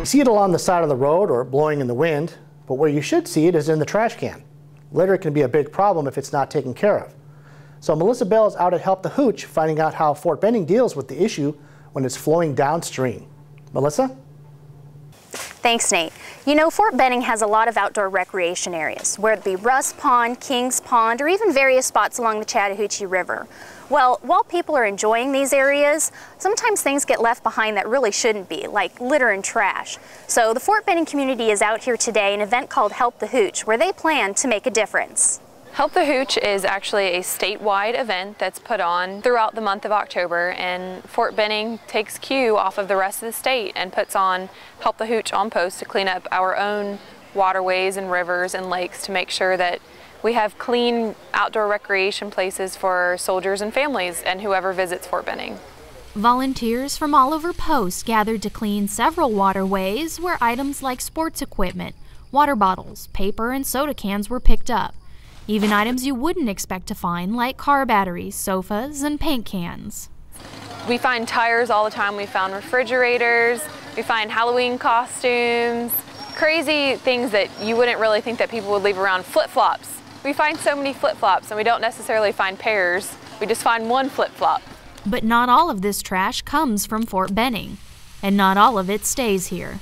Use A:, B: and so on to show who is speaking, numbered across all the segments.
A: see it along the side of the road or blowing in the wind, but where you should see it is in the trash can. Litter can be a big problem if it's not taken care of. So Melissa Bell is out at Help the Hooch finding out how Fort Benning deals with the issue when it's flowing downstream. Melissa?
B: Thanks, Nate. You know, Fort Benning has a lot of outdoor recreation areas, whether it be Russ Pond, Kings Pond, or even various spots along the Chattahoochee River. Well, while people are enjoying these areas, sometimes things get left behind that really shouldn't be, like litter and trash. So the Fort Benning community is out here today in an event called Help the Hooch, where they plan to make a difference.
C: Help the Hooch is actually a statewide event that's put on throughout the month of October, and Fort Benning takes cue off of the rest of the state and puts on Help the Hooch on post to clean up our own waterways and rivers and lakes to make sure that we have clean outdoor recreation places for soldiers and families and whoever visits Fort Benning.
D: Volunteers from all over Post gathered to clean several waterways where items like sports equipment, water bottles, paper, and soda cans were picked up. Even items you wouldn't expect to find, like car batteries, sofas, and paint cans.
C: We find tires all the time. We found refrigerators. We find Halloween costumes, crazy things that you wouldn't really think that people would leave around. Flip-flops. We find so many flip-flops, and we don't necessarily find pairs. We just find one flip-flop.
D: But not all of this trash comes from Fort Benning, and not all of it stays here.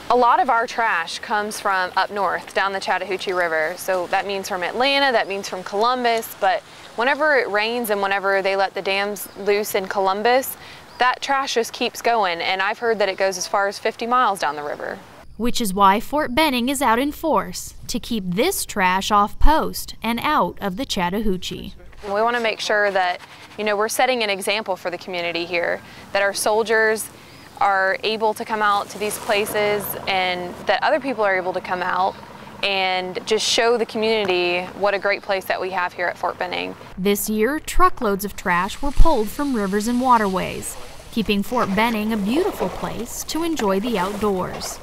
C: A lot of our trash comes from up north, down the Chattahoochee River. So that means from Atlanta, that means from Columbus, but whenever it rains and whenever they let the dams loose in Columbus, that trash just keeps going, and I've heard that it goes as far as 50 miles down the river.
D: Which is why Fort Benning is out in force, to keep this trash off post and out of the Chattahoochee.
C: We want to make sure that, we're setting an example for the community here, that our soldiers are able to come out to these places and that other people are able to come out and just show the community what a great place that we have here at Fort Benning.
D: This year, truckloads of trash were pulled from rivers and waterways, keeping Fort Benning a beautiful place to enjoy the outdoors.